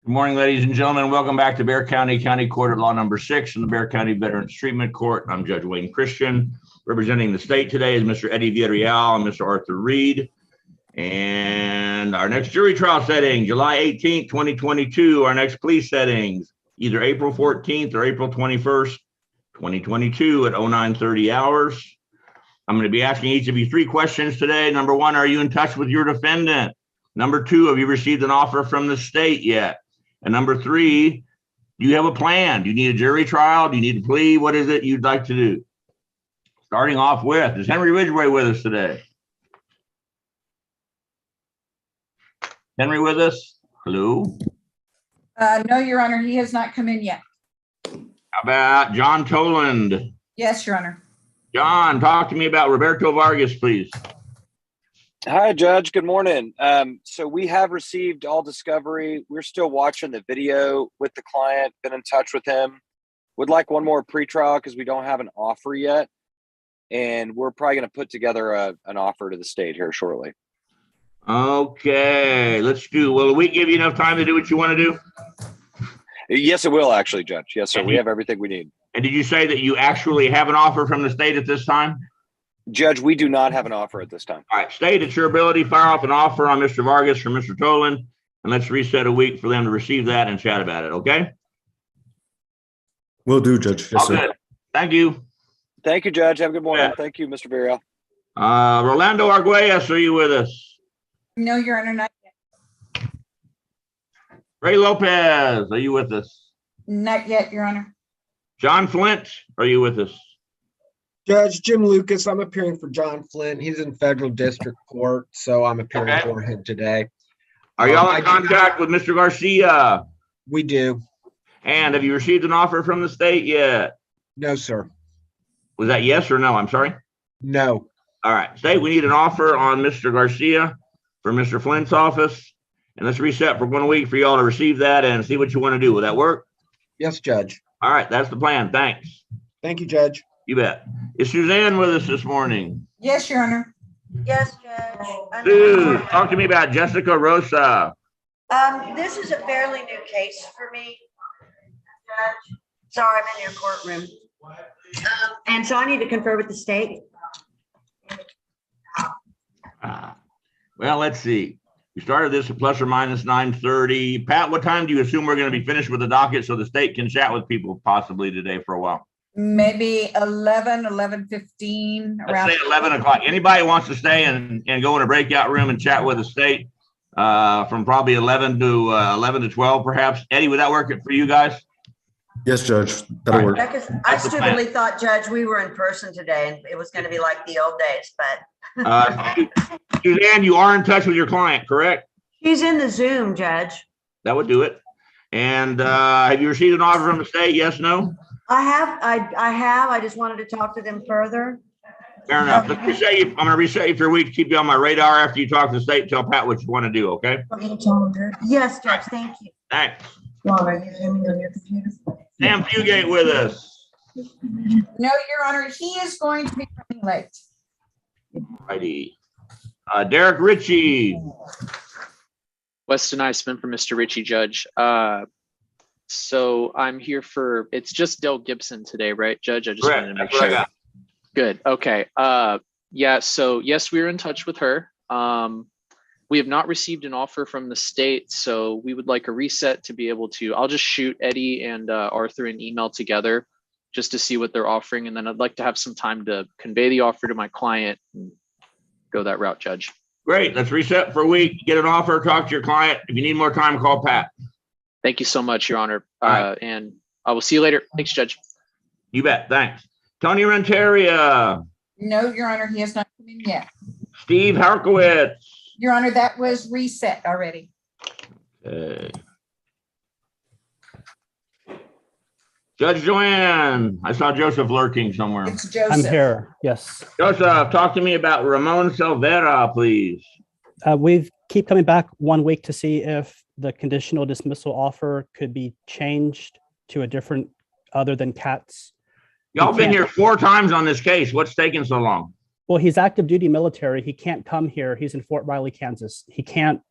Good morning, ladies and gentlemen. Welcome back to Bexar County Court of Law number 6 in the Bexar County Veterans Treatment Court. I'm Judge Wayne Christian. Representing the state today is Mr. Eddie Villarreal and Mr. Arthur Reed. And our next jury trial setting, July 18th, 2022. Our next plea settings, either April 14th or April 21st, 2022 at 0930 hours. I'm going to be asking each of you 3 questions today. Number 1, are you in touch with your defendant? Number 2, have you received an offer from the state yet? And number 3, do you have a plan? Do you need a jury trial? Do you need a plea? What is it you'd like to do? Starting off with, is Henry Ridgway with us today? Henry with us? Hello? No, Your Honor, he has not come in yet. How about John Toland? Yes, Your Honor. John, talk to me about Roberto Vargas, please. Hi, Judge. Good morning. So we have received all discovery. We're still watching the video with the client, been in touch with him. Would like one more pretrial because we don't have an offer yet. And we're probably going to put together an offer to the state here shortly. Okay, let's do. Will a week give you enough time to do what you want to do? Yes, it will actually, Judge. Yes, sir. We have everything we need. And did you say that you actually have an offer from the state at this time? Judge, we do not have an offer at this time. All right, state, it's your ability. Fire off an offer on Mr. Vargas from Mr. Toland, and let's reset a week for them to receive that and chat about it, okay? Will do, Judge. Yes, All sir. good. Thank you. Thank you, Judge. Have a good morning. Yeah. Thank you, Mr. Villarreal. Rolando Arguelles, are you with us? No, Your Honor, not yet. Ray Lopez, are you with us? Not yet, Your Honor. John Flint, are you with us? Judge Jim Lucas, I'm appearing for John Flint. He's in federal district court, so I'm appearing Okay. for him today. Are y'all in I do contact with Mr. Garcia? We do. And have you received an offer from the state yet? No, sir. Was that yes or no? I'm sorry. No. All right, state, we need an offer on Mr. Garcia for Mr. Flint's office. And let's reset for 1 week for y'all to receive that and see what you want to do. Will that work? Yes, Judge. All right, that's the plan. Thanks. Thank you, Judge. You bet. Is Suzanne with us this morning? Yes, Your Honor. Yes, Judge. Sue, talk to me about Jessica Rosa. This is a fairly new case for me. Judge. Sorry, I'm in your courtroom. And so I need to confer with the state. Well, let's see. We started this at plus or minus 9:30. Pat, what time do you assume we're going to be finished with the docket so the state can chat with people possibly today for a while? Maybe 11:15 Let's around. say 11 o'clock. Anybody wants to stay and go in a breakout room and chat with the state from probably 11 to 12, perhaps. Eddie, would that work for you guys? Yes, Judge. That'll work. Because I That's the plan. stupidly thought, Judge, we were in person today and it was going to be like the old days, but Suzanne, you are in touch with your client, correct? she's in the Zoom, Judge. That would do it. And have you received an offer from the state? Yes, no? I have. I just wanted to talk to them further. Fair enough. Let's reset you. I'm going to reset you for a week to keep you on my radar after you talk to the state. Tell Pat what you want to do, okay? Yes, Judge. Thank you. Thanks. Sam Fugate with us. No, Your Honor, he is going to be running late. Righty. Derek Ritchie. Weston Eisman for Mr. Ritchie, Judge. So I'm here for, it's just Del Gibson today, right, Judge? I just Correct. wanted to make That's what I sure. got. Good. Okay. Yeah. So yes, we are in touch with her. We have not received an offer from the state, so we would like a reset to be able to. I'll just shoot Eddie and Arthur an email together just to see what they're offering, and then I'd like to have some time to convey the offer to my client and go that route, Judge. Great. Let's reset for a week. Get an offer. Talk to your client. If you need more time, call Pat. Thank you so much, Your Honor. All right. And I will see you later. Thanks, Judge. You bet. Thanks. Tony Renteria. No, Your Honor, he has not come in yet. Steve Harkowitz. Your Honor, that was reset already. Okay. Judge Joanne. I saw Joseph lurking somewhere. It's Joseph. I'm here, yes. Joseph, talk to me about Ramon Silvera, please. We keep coming back 1 week to see if the conditional dismissal offer could be changed to a different other than CATS. Y'all been here 4 times on this case. What's taking so long? Well, he's active duty military. He can't come here. He's in Fort Riley, Kansas. He can't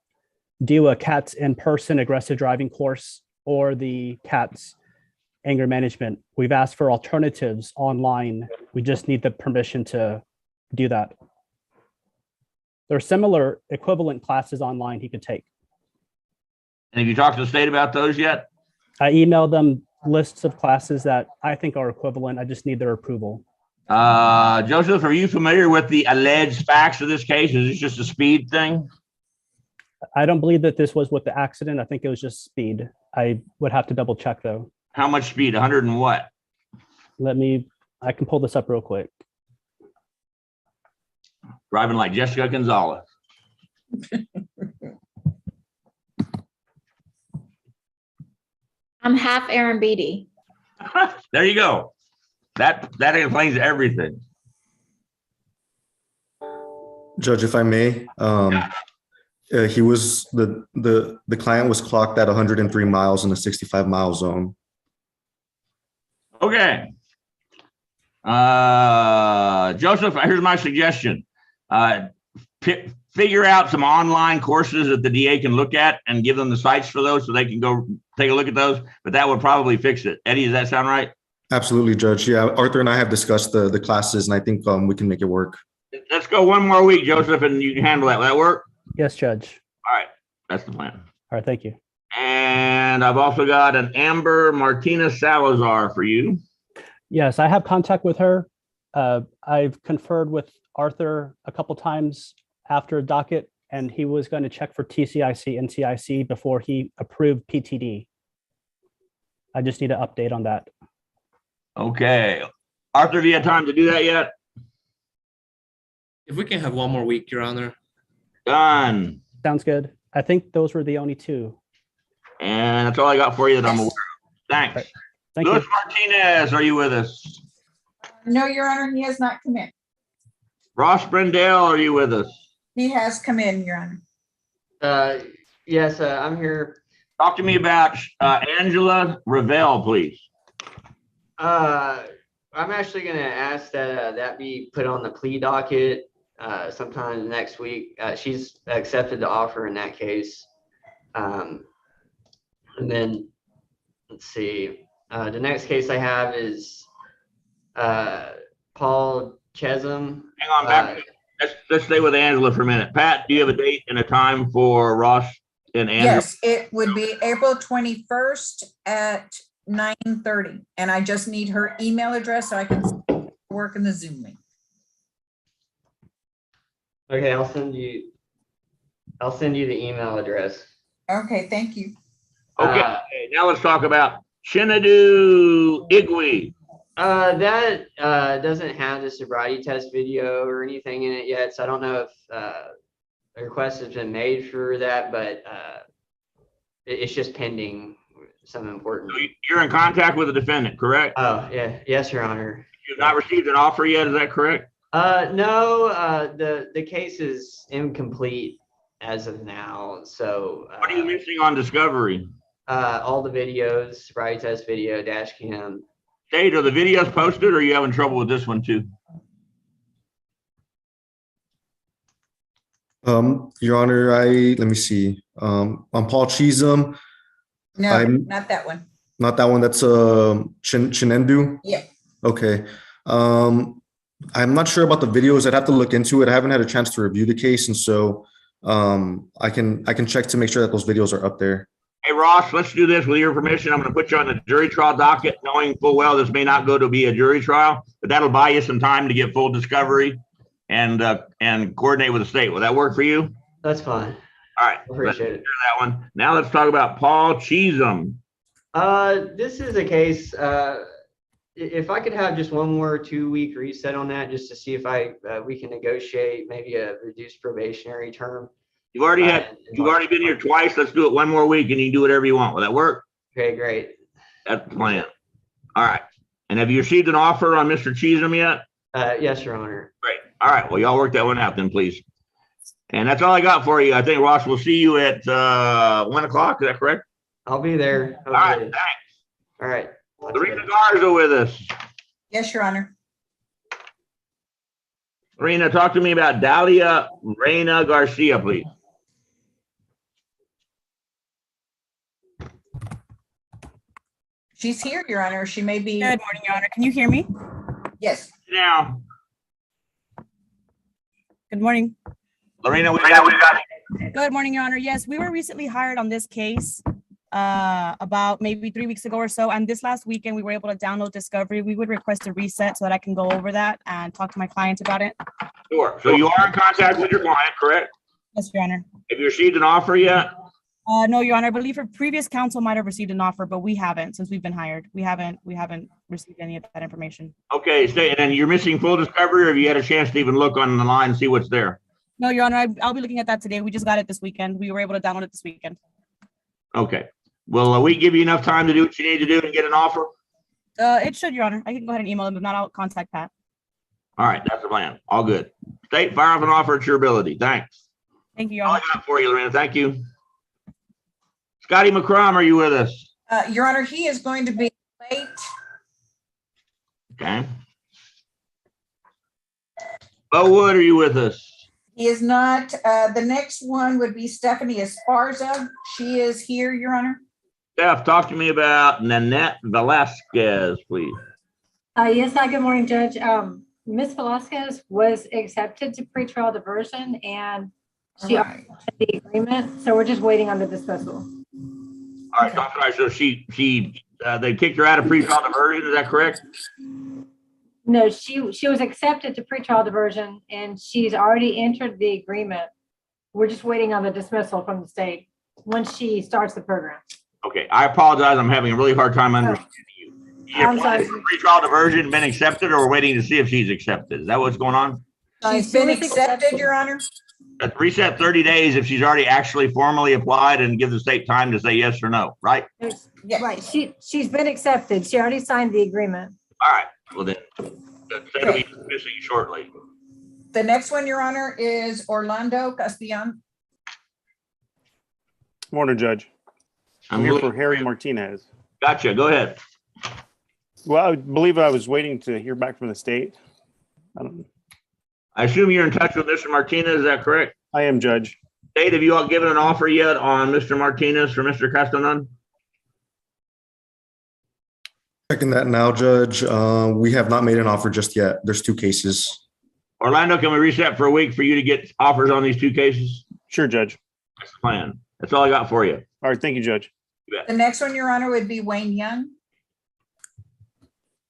do a CATS in-person aggressive driving course or the CATS anger management. We've asked for alternatives online. We just need the permission to do that. There are similar equivalent classes online he could take. And have you talked to the state about those yet? I emailed them lists of classes that I think are equivalent. I just need their approval. Joseph, are you familiar with the alleged facts of this case? Is this just a speed thing? I don't believe that this was with the accident. I think it was just speed. I would have to double check though. How much speed? 100 and what? I can pull this up real quick. Driving like Jessica Gonzalez. I'm half Aaron Beatty. There you go. That explains everything. Judge, if I may, he was the client was clocked at 103 miles in a 65-mile zone. Okay. Joseph, here's my suggestion. Figure out some online courses that the DA can look at and give them the sites for those so they can go take a look at those, but that would probably fix it. Eddie, does that sound right? Absolutely, Judge. Yeah, Arthur and I have discussed the classes, and I think we can make it work. Let's go one more week, Joseph, and you can handle that. Will that work? Yes, Judge. All right. That's the plan. All right, thank you. And I've also got an Amber Martinez Salazar for you. Yes, I have contact with her. I've conferred with Arthur a couple times after Docket, and he was going to check for TCIC and NCIC before he approved PTD. I just need an update on that. Okay. Arthur, have you had time to do that yet? If we can have one more week, Your Honor. Done. Sounds good. I think those were the only two. And that's all I got for you that I'm aware of. Thanks. Right. Thank Luis you. Martinez, are you with us? No, Your Honor, he has not come in. Ross Brendel, are you with us? He has come in, Your Honor. Yes, I'm here. Talk to me about Angela Ravel, please. I'm actually going to ask that that be put on the plea docket sometime next week. She's accepted the offer in that case. And then let's see. The next case I have is Paul Chesum. Hang on back. Let's stay with Angela for a minute. Pat, do you have a date and a time for Ross and Angela? Yes, it would be April 21st at 9:30. And I just need her email address so I can work in the Zoom link. Okay, I'll send you the email address. Okay, thank you. Okay, now let's talk about Chinadu Igwe. That doesn't have the sobriety test video or anything in it yet, so I don't know if a request has been made for that, but it's just pending some important. So you're in contact with the defendant, correct? Oh, yeah. Yes, Your Honor. You've not received an offer yet, is that correct? No, the case is incomplete as of now, so. What are you missing on discovery? All the videos, sobriety test video, dash cam. State, are the videos posted or are you having trouble with this one too? Your Honor, let me see. On Paul Chisholm. No, not that one. Not that one. That's Chinendu. Yeah. Okay. I'm not sure about the videos. I'd have to look into it. I haven't had a chance to review the case, and so I can check to make sure that those videos are up there. Hey Ross, let's do this with your permission. I'm going to put you on the jury trial docket, knowing full well this may not go to be a jury trial, but that'll buy you some time to get full discovery and coordinate with the state. Will that work for you? That's fine. All right. Appreciate it. That one. Now let's talk about Paul Chisholm. This is a case. If I could have just one more 2-week reset on that, just to see if we can negotiate maybe a reduced probationary term. You've already been here twice. Let's do it one more week and you can do whatever you want. Will that work? Okay, great. That's the plan. All right. And have you received an offer on Mr. Chisholm yet? Yes, Your Honor. Great. All right. Well, y'all work that one out then, please. And that's all I got for you. I think, Ross, we'll see you at 1 o'clock. Is that correct? I'll be there. All right. Thanks. All right. Lorena Garza with us. Yes, Your Honor. Lorena, talk to me about Dalia Reina Garcia, please. She's here, Your Honor. She may be, Good morning, Your Honor. Can you hear me? yes. Now, Good morning. Lorena, we got Good morning, Your Honor. Yes, we were recently hired on this case about maybe 3 weeks ago or so. And this last weekend, we were able to download Discovery. We would request a reset so that I can go over that and talk to my clients about it. Sure. So you are in contact with your client, correct? Yes, Your Honor. Have you received an offer yet? No, Your Honor. I believe her previous counsel might have received an offer, but we haven't since we've been hired. We haven't received any of that information. Okay, stay. And then you're missing full discovery, or have you had a chance to even look on the line and see what's there? No, Your Honor. I'll be looking at that today. We just got it this weekend. We were able to download it this weekend. Okay. Will we give you enough time to do what you need to do and get an offer? It should, Your Honor. I can go ahead and email them. If not, I'll contact Pat. All right, that's the plan. All good. State, fire off an offer at your ability. Thanks. Thank you, Your All I Honor. got for you, Lorena. Thank you. Scotty McCrum, are you with us? Your Honor, he is going to be late. Okay. Bo Wood, are you with us? He is not. The next one would be Stephanie Esparza. She is here, Your Honor. Steph, talk to me about Nanette Velasquez, please. Yes, hi, good morning, Judge. Ms. Velasquez was accepted to pretrial diversion and she All right. had the agreement, so we're just waiting on the dismissal. All right, Dr. Rice, so they kicked her out of pretrial diversion, is that correct? No, she was accepted to pretrial diversion and she's already entered the agreement. We're just waiting on the dismissal from the state once she starts the program. Okay, I apologize, I'm having a really hard time understanding you. She I'm applied sorry. for pretrial diversion, been accepted, or we're waiting to see if she's accepted? Is that what's going on? She's been accepted, Your Honor. Reset 30 days if she's already actually formally applied and give the state time to say yes or no, right? Yes. Right, she's been accepted. She already signed the agreement. All right, well then, the state will be dismissing shortly. The next one, Your Honor, is Orlando Castellan. Morning, Judge. I'm here for Harry Martinez. Gotcha, go ahead. Well, I believe I was waiting to hear back from the state. I assume you're in touch with Mr. Martinez, is that correct? I am, Judge. State, have you all given an offer yet on Mr. Martinez for Mr. Castellan? Checking that now, Judge. We have not made an offer just yet. There's 2 cases. Orlando, can we reset for a week for you to get offers on these 2 cases? Sure, Judge. That's the plan. That's all I got for you. All right, thank you, Judge. You bet. The next one, Your Honor, would be Wayne Young.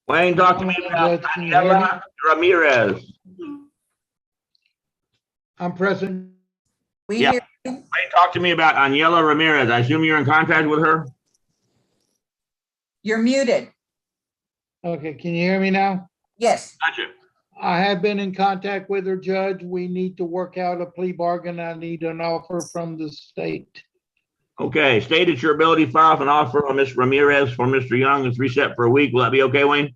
Wayne, talk to me about Daniela Ramirez. I'm present. We Yeah. hear you. Wayne, talk to me about Daniela Ramirez. I assume you're in contact with her? You're muted. Okay, can you hear me now? Yes. Gotcha. I have been in contact with her, Judge. We need to work out a plea bargain. I need an offer from the state. Okay, state at your ability, fire off an offer on Ms. Ramirez for Mr. Young. It's reset for a week. Will that be okay, Wayne?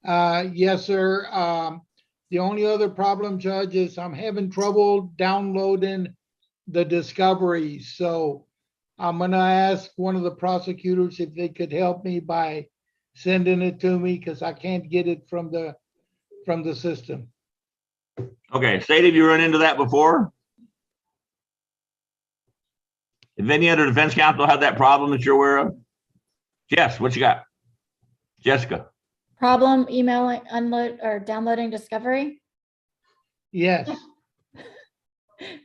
Yes, sir. The only other problem, Judge, is I'm having trouble downloading the discovery. So I'm gonna ask one of the prosecutors if they could help me by sending it to me because I can't get it from the system. Okay, state, have you run into that before? If any other defense counsel had that problem that you're aware of? Jess, what you got? Jessica? Problem emailing, unload or downloading Discovery Yes.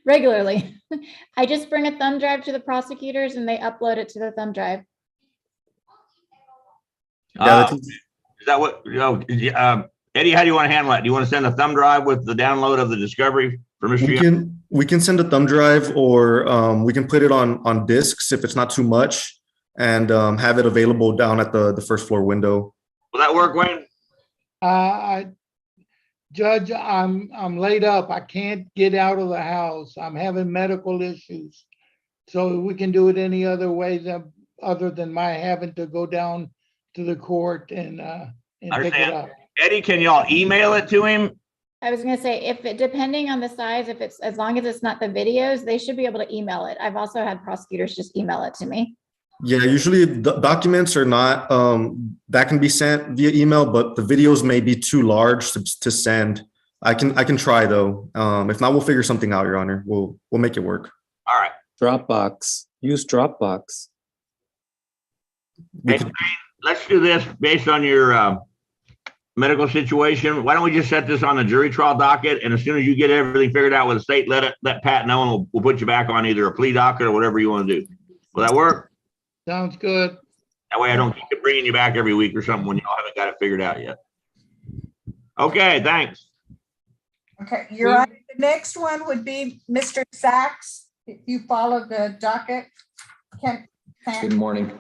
regularly. I just bring a thumb drive to the prosecutors and they upload it to the thumb drive. Is that what, Eddie, how do you want to handle that? Do you want to send a thumb drive with the download of the discovery for Mr. Young? We can send a thumb drive, or we can put it on discs if it's not too much, and have it available down at the first floor window. Will that work, Wayne? Judge, I'm laid up. I can't get out of the house. I'm having medical issues. So we can do it any other way other than my having to go down to the court and pick it up. Eddie, can y'all email it to him? I was gonna say, if it, depending on the size, if it's, as long as it's not the videos, they should be able to email it. I've also had prosecutors just email it to me. Yeah, usually the documents are not, that can be sent via email, but the videos may be too large to send. I can try though. If not, we'll figure something out, Your Honor. We'll make it work. All right. Dropbox. Use Dropbox. let's do this based on your medical situation. Why don't we just set this on the jury trial docket, and as soon as you get everything figured out with the state, let Pat know, and we'll put you back on either a plea docket or whatever you want to do. Will that work? Sounds good. That way I don't keep bringing you back every week or something when y'all haven't got it figured out yet. Okay, thanks. Okay, Your Honor, the next one would be Mr. Sachs. If you follow the docket. Good morning.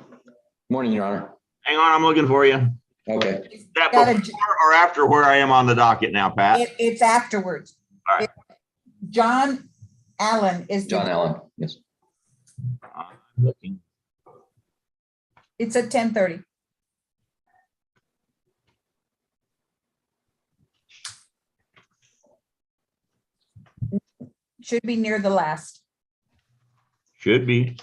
Morning, Your Honor. Hang on, I'm looking for you. Okay. Is that before or after where I am on the docket now, Pat? It's afterwards. All right. John Allen is. John Allen, yes. I'm looking. It's at 10:30. Should be near the last. Should be.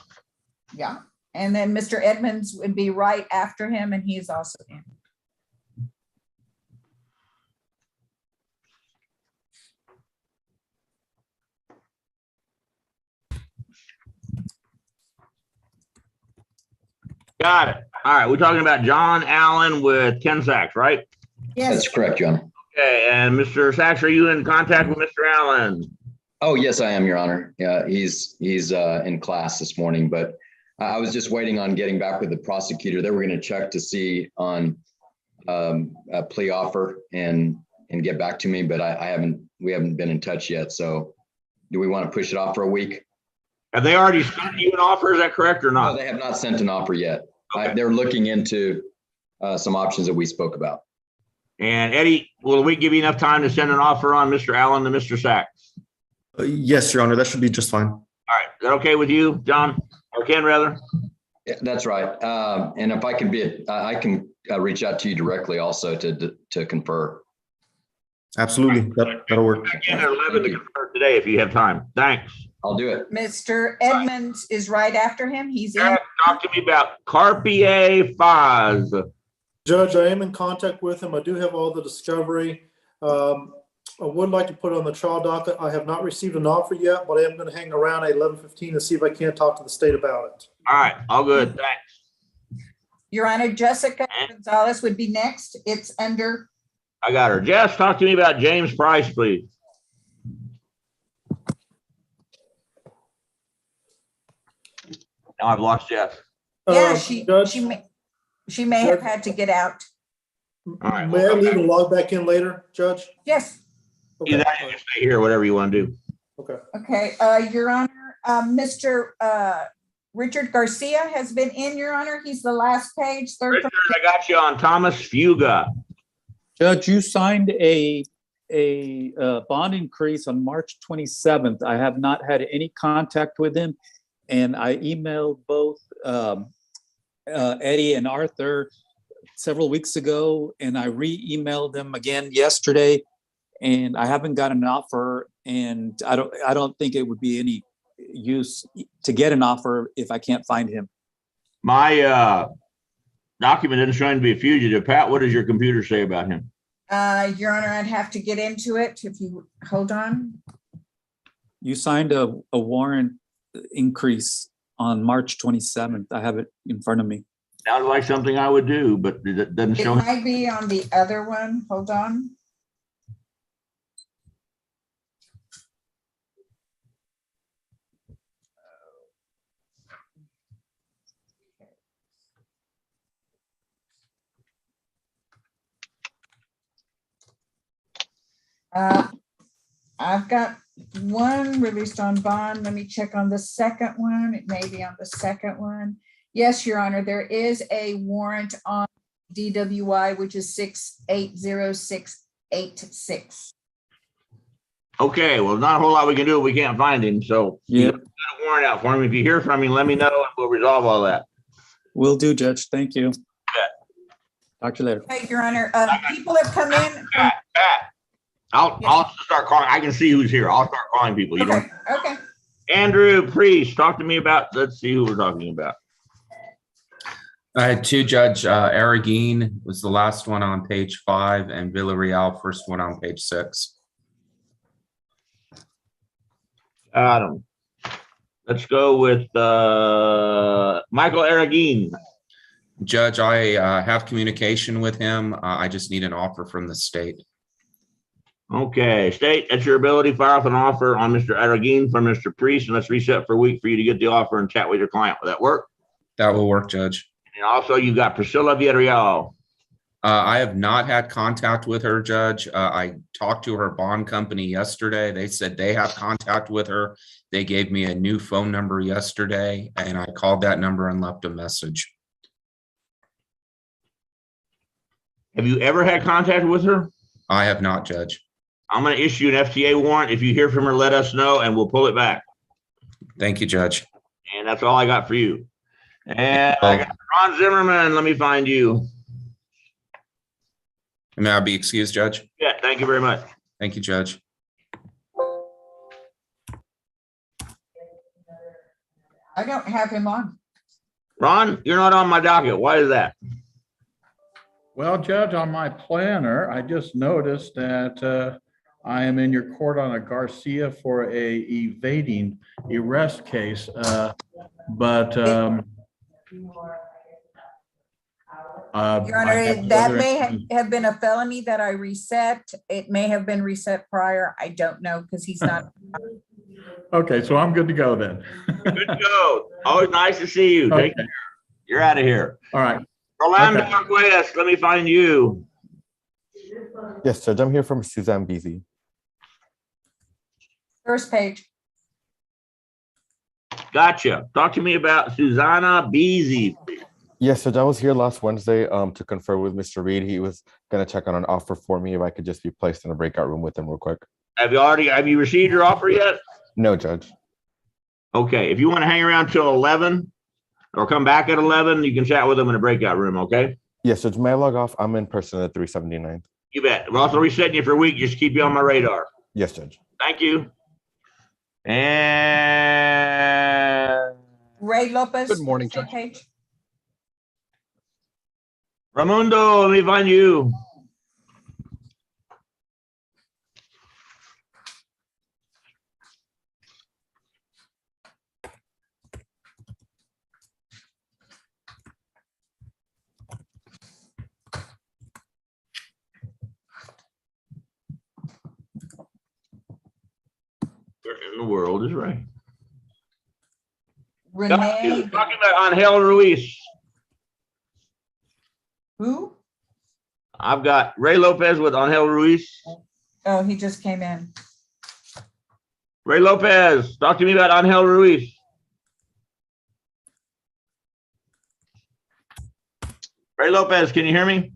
Yeah. And then Mr. Edmonds would be right after him, and he's also in. Got it. All right, we're talking about John Allen with Ken Sachs, right? Yes. That's correct, Your Honor. Okay, and Mr. Sachs, are you in contact with Mr. Allen? Oh, yes, I am, Your Honor. Yeah, he's in class this morning, but I was just waiting on getting back with the prosecutor. They were going to check to see on a plea offer and get back to me, but we haven't been in touch yet. So do we want to push it off for a week? Have they already sent you an offer? Is that correct or not? No, they have not sent an offer yet. Okay. They're looking into some options that we spoke about. And Eddie, will we give you enough time to send an offer on Mr. Allen to Mr. Sachs? Yes, Your Honor, that should be just fine. All right, is that okay with you, John? Or Ken, rather? Yeah, that's right. And if I can I can reach out to you directly also to confer. Absolutely, that'll work. Again, at 11 to confer today if you have time. Thanks. I'll do it. Mr. Edmonds is right after him. He's in. Talk to me about Carpier Faz. Judge, I am in contact with him. I do have all the discovery. I would like to put it on the trial docket. I have not received an offer yet, but I am going to hang around at 11:15 to see if I can't talk to the state about it. All right, all good. Thanks. Your Honor, Jessica Gonzalez would be next. It's under. I got her. Jess, talk to me about James Price, please. Now I've lost Jess. Yeah, she may have had to get out. All right. May I leave and log back in later, Judge? Yes. Okay. Either that or just stay here, whatever you want to do. Okay. Okay, Your Honor, Mr. Richard Garcia has been in, Your Honor. He's the last page, third. Richard, I got you on Thomas Fuga. Judge, you signed a bond increase on March 27th. I have not had any contact with him, and I emailed both Eddie and Arthur several weeks ago, and I re-emailed them again yesterday, and I haven't got an offer, and I don't think it would be any use to get an offer if I can't find him. My document didn't show him to be a fugitive. Pat, what does your computer say about him? Your Honor, I'd have to get into it if you hold on. You signed a warrant increase on March 27th. I have it in front of me. Sounds like something I would do, but it doesn't It show. might be on the other one. Hold on. I've got one released on bond. Let me check on the second one. It may be on the second one. Yes, Your Honor, there is a warrant on DWI, which is 680686. Okay, well, not a whole lot we can do if we can't find him. So yeah, you got a warrant out for him. If you hear from him, let me know and we'll resolve all that. Will do, Judge. Thank you. Yeah. Talk to you later. Okay, Your Honor, people have come in. Pat, I'll start calling. I can see who's here. I'll start calling people. You don't. Okay. Andrew Priest, talk to me about. Let's see who we're talking about. I had two, Judge. Arraignment was the last one on page 5, and Villarreal, first one on page 6. Let's go with Michael Arraignment. Judge, I have communication with him. I just need an offer from the state. Okay, state, that's your ability. Fire off an offer on Mr. Arraignment from Mr. Priest, and let's reset for a week for you to get the offer and chat with your client. Will that work? That will work, Judge. And also, you've got Priscilla Villarreal. I have not had contact with her, Judge. I talked to her bond company yesterday. They said they have contact with her. They gave me a new phone number yesterday, and I called that number and left a message. Have you ever had contact with her? I have not, Judge. I'm going to issue an FTA warrant. If you hear from her, let us know, and we'll pull it back. Thank you, Judge. And that's all I got for you. And I got Ron Zimmerman. Let me find you. May I be excused, Judge? Yeah, thank you very much. Thank you, Judge. I don't have him on. Ron, you're not on my docket. Why is that? Well, Judge, on my planner, I just noticed that I am in your court on a Garcia for a evading arrest case, but Your Honor, that may have been a felony that I reset. It may have been reset prior. I don't know because he's not. Okay, so I'm good to go then. Good to go. Always nice to see you. Okay. Take care. You're out of here. All right. Rolando Okay. Marquez, let me find you. Yes, Judge, I'm here from Suzanne Beasy. First page. Gotcha. Talk to me about Susanna Beasy. Yes, Judge, I was here last Wednesday to confer with Mr. Reed. He was going to check on an offer for me if I could just be placed in a breakout room with him real quick. Have you received your offer yet? No, Judge. Okay, if you want to hang around till 11 or come back at 11, you can chat with them in a breakout room, okay? Yes, Judge, may I log off? I'm in person at 379. You bet. We're also resetting you for a week. Just keep you on my radar. Yes, Judge. Thank you. And Ray Lopez. Good morning, same Judge. page. Ramundo, let me find you. Where in the world is Ray? Renee. Talking about Angel Ruiz. Who? I've got Ray Lopez with Angel Ruiz. Oh, he just came in. Ray Lopez, talk to me about Angel Ruiz. Ray Lopez, can you hear me?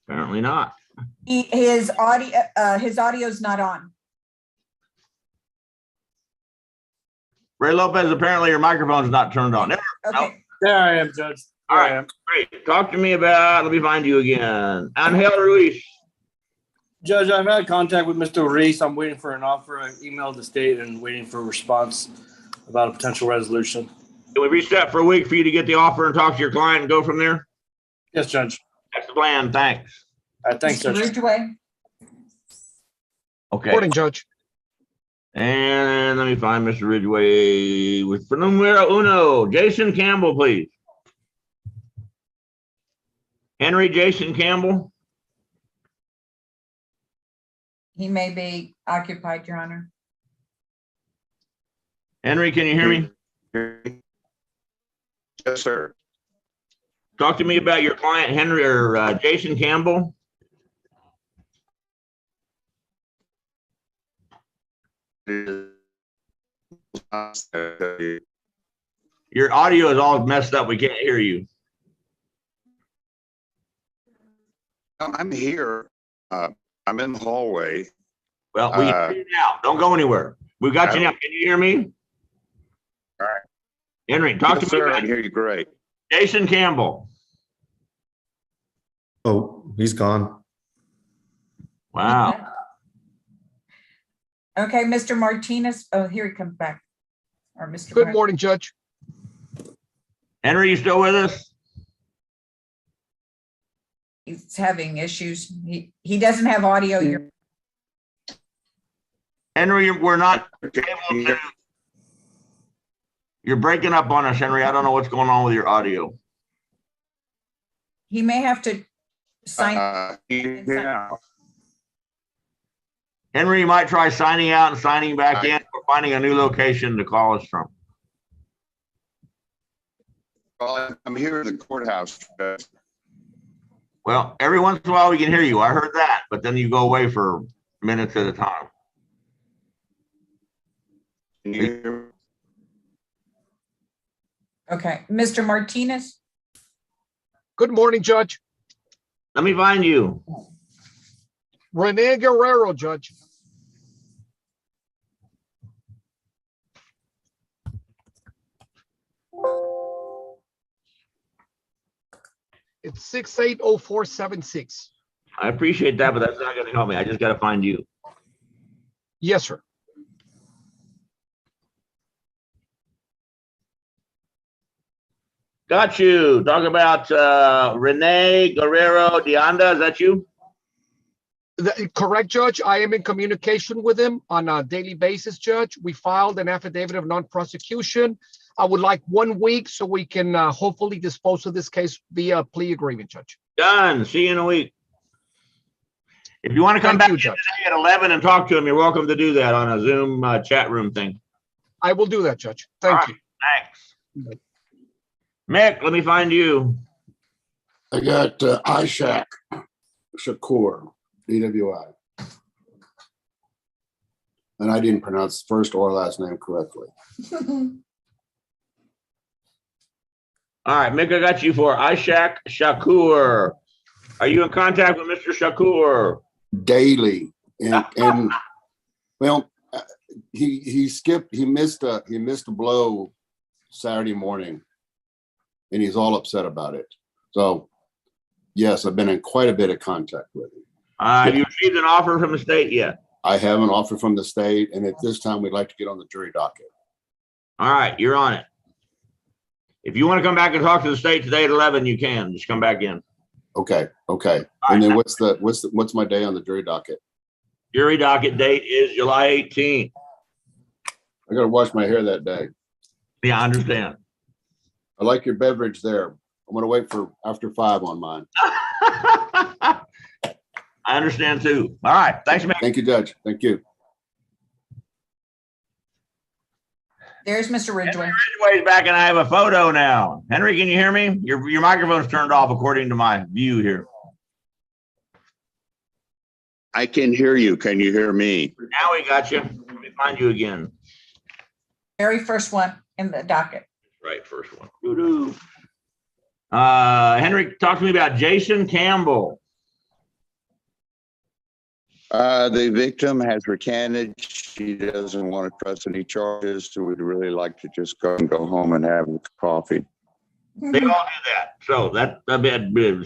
Apparently not. His audio's not on. Ray Lopez, apparently your microphone's not turned on. There, Okay. There I am, Judge. All right, great. Talk to me about, let me find you again. Angel Ruiz. Judge, I've had contact with Mr. Reese. I'm waiting for an offer. I emailed the state and waiting for a response about a potential resolution. Can we reset for a week for you to get the offer and talk to your client and go from there? Yes, Judge. That's the plan. Thanks. Thanks, Judge. Ridgway. Okay. Morning, Judge. And let me find Mr. Ridgway with for numero uno. Jason Campbell, please. Henry Jason Campbell. He may be occupied, Your Honor. Henry, can you hear me? Yes, sir. Talk to me about your client, Henry or Jason Campbell. Your audio is all messed up. We can't hear you. I'm here. I'm in the hallway. Well, we hear you now. Don't go anywhere. We've got you now. Can you hear me? All right. Henry, talk Yes, to me sir. I about can hear you great. Jason Campbell. Oh, he's gone. Wow. Okay, Mr. Martinez. Oh, here he comes back. Or Mr. Good morning, Judge. Henry, you still with us? He's having issues. He doesn't have audio. Henry, we're not able to. You're breaking up on us, Henry. I don't know what's going on with your audio. He may have to sign. Yeah. Henry, you might try signing out and signing back in, or finding a new location to call us from. Well, I'm here in the courthouse. Well, every once in a while we can hear you. I heard that, but then you go away for minutes at a time. Can you hear me? Okay, Mr. Martinez? Good morning, Judge. Let me find you. Rene Guerrero, Judge. It's 680476. I appreciate that, but that's not going to help me. I just got to find you. Yes, sir. Got you. Talk about Rene Guerrero de Anda. Is that you? Correct, Judge. I am in communication with him on a daily basis, Judge. We filed an affidavit of non-prosecution. I would like 1 week so we can hopefully dispose of this case via plea agreement, Judge. Done. See you in a week. If you want to come back in today at 11 and talk to him, you're welcome to do that on a Zoom chat room thing. I will do that, Judge. Thank you. Thanks. Mick, let me find you. I got Ishak Shakur, DWI. And I didn't pronounce the first or last name correctly. All right, Mick, I got you for Ishak Shakur. Are you in contact with Mr. Shakur? Daily. And well, he missed a blow Saturday morning, and he's all upset about it. So yes, I've been in quite a bit of contact with him. Have you received an offer from the state yet? I have an offer from the state, and at this time we'd like to get on the jury docket. All right, you're on it. If you want to come back and talk to the state today at 11, you can. Just come back in. Okay. And then what's my day on the jury docket? Jury docket date is July 18th. I gotta wash my hair that day. Yeah, I understand. I like your beverage there. I'm gonna wait for after 5 on mine. I understand too. All right. Thanks, man. Thank you, Judge. Thank you. There's Mr. Ridgway. Ridgway's back, and I have a photo now. Henry, can you hear me? Your microphone's turned off according to my view here. I can hear you. Can you hear me? Now we got you. Let me find you again. Very first one in the docket. Right, first one. Doo-doo. Henry, talk to me about Jason Campbell. The victim has recanted. She doesn't want to press any charges, so we'd really like to just go home and have coffee. They all do that. So that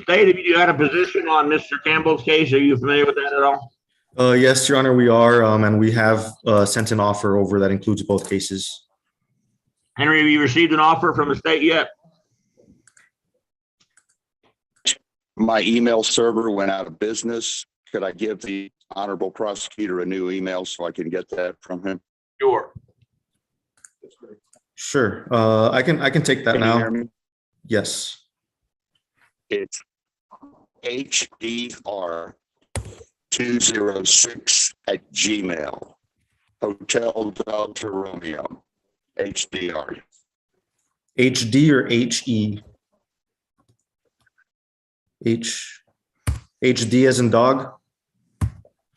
state, if you had a position on Mr. Campbell's case, are you familiar with that at all? Yes, Your Honor, we are, and we have sent an offer over that includes both cases. Henry, have you received an offer from the state yet? My email server went out of business. Could I give the honorable prosecutor a new email so I can get that from him? Sure. Sure. I can take that Can you now. hear me? Yes. It's HDR206@gmail. Hotel Delta Romeo. HDR. HD or HE? HD as in dog?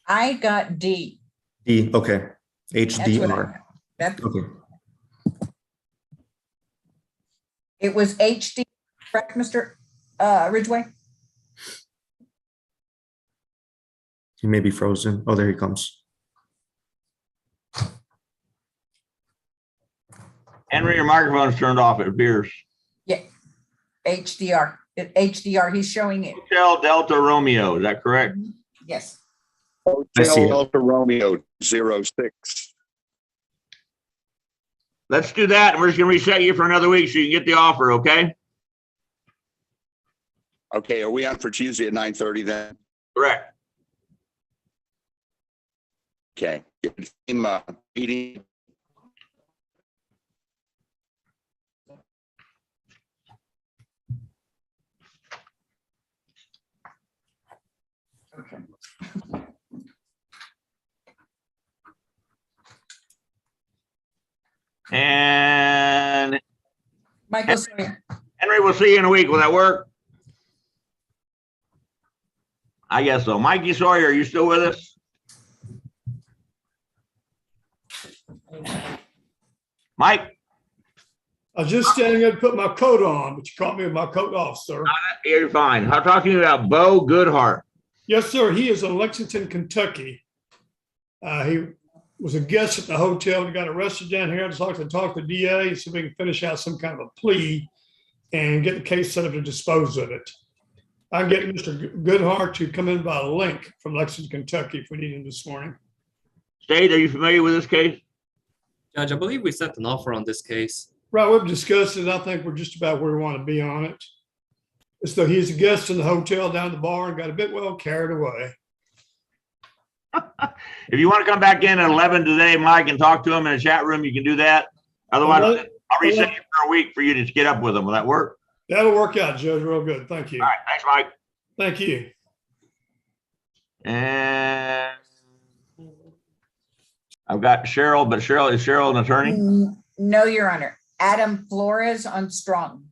I got D. D. Okay. That's what I HDR. got. That's, Okay. it was HD, correct, Mr. Ridgway? He may be frozen. Oh, there he comes. Henry, your microphone's turned off, it appears. Yeah. HDR. HDR, he's showing it. Hotel Delta Romeo, is that correct? Yes. Hotel Delta Romeo 06. Let's do that, and we're just gonna reset you for another week so you can get the offer, okay? Okay, are we on for Tuesday at 9:30 then? Correct. Okay. Meeting. Michael Sawyer. Henry, we'll see you in a week. Will that work? I guess so. Mikey Sawyer, are you still with us? Mike? I was just standing up to put my coat on, but you caught me with my coat off, sir. You're fine. I'm talking about Bo Goodhart. Yes, sir. He is in Lexington, Kentucky. He was a guest at the hotel and got arrested down here. I'd just like to talk to the DA so we can finish out some kind of a plea and get the case set up to dispose of it. I can get Mr. Goodhart to come in by a link from Lexington, Kentucky if we need him this morning. State, are you familiar with this case? Judge, I believe we set an offer on this case. Right, we've discussed it. I think we're just about where we want to be on it. So he's a guest in the hotel down at the bar and got a bit well carried away. If you want to come back in at 11 today, Mike, and talk to him in a chat room, you can do that. Otherwise, I'll reset you for a week for you to get up with him. Will that work? That'll work out, Judge. Real good. Thank you. All right. Thanks, Mike. Thank you. And I've got Cheryl, but Cheryl, is Cheryl an attorney? No, Your Honor. Adam Flores on Strong.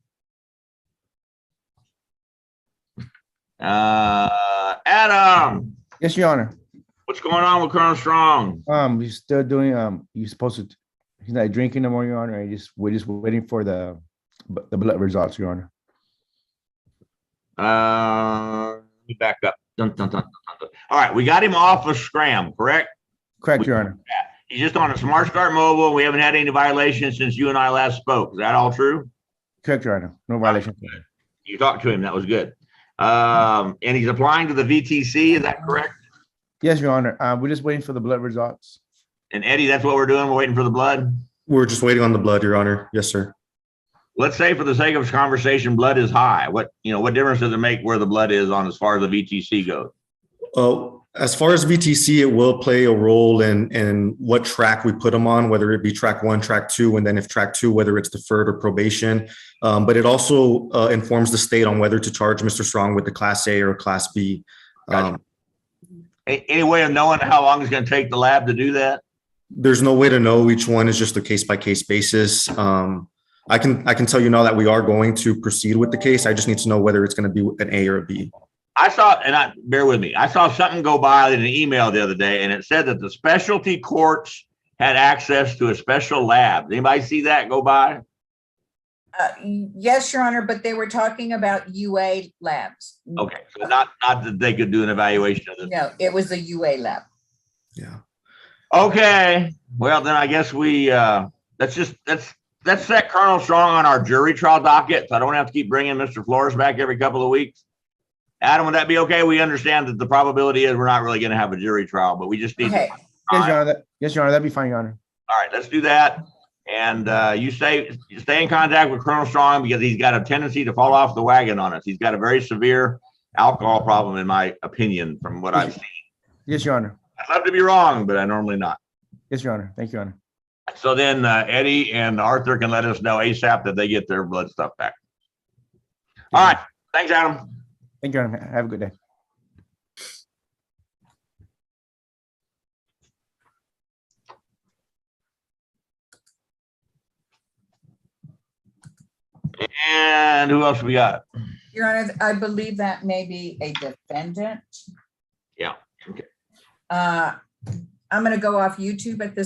Adam. Yes, Your Honor. What's going on with Colonel Strong? He's still doing, he's supposed to, he's not drinking no more, Your Honor. We're just waiting for the blood results, Your Honor. Let me back up. Dun, dun, dun, dun, dun. All right, we got him off of Scram, correct? Correct, Your Honor. He's just on a Smart Start mobile. We haven't had any violations since you and I last spoke. Is that all true? Correct, Your Honor. No violation. You talked to him. That was good. And he's applying to the VTC. Is that correct? Yes, Your Honor. We're just waiting for the blood results. And Eddie, that's what we're doing. We're waiting for the blood. We're just waiting on the blood, Your Honor. Yes, sir. Let's say for the sake of this conversation, blood is high. What difference does it make where the blood is on as far as the VTC goes? As far as VTC, it will play a role in what track we put them on, whether it be track 1, track 2, and then if track 2, whether it's deferred or probation. But it also informs the state on whether to charge Mr. Strong with the Class A or Class B. Gotcha. Any way of knowing how long it's going to take the lab to do that? There's no way to know. Each one is just a case-by-case basis. I can tell you now that we are going to proceed with the case. I just need to know whether it's going to be an A or a B. I saw, and bear with me, I saw something go by in an email the other day, and it said that the specialty courts had access to a special lab. Anybody see that go by? Yes, Your Honor, but they were talking about UA labs. Okay, so not that they could do an evaluation of this. No, it was a UA lab. Yeah. Okay, well then I guess we let's set Colonel Strong on our jury trial docket, so I don't have to keep bringing Mr. Flores back every couple of weeks. Adam, would that be okay? We understand that the probability is we're not really going to have a jury trial, but we just need. Okay. Yes, Your Honor. Yes, Your Honor. That'd be fine, Your Honor. All right, let's do that. And you stay in contact with Colonel Strong because he's got a tendency to fall off the wagon on us. He's got a very severe alcohol problem, in my opinion, from what I've seen. Yes, Your Honor. I'd love to be wrong, but I normally not. Yes, Your Honor. Thank you, Your Honor. So then Eddie and Arthur can let us know ASAP that they get their blood stuff back. All right. Thanks, Adam. Thank you, Your Honor. Have a good day. And who else we got? Your Honor, I believe that may be a defendant. Yeah. Okay. I'm going to go off YouTube at this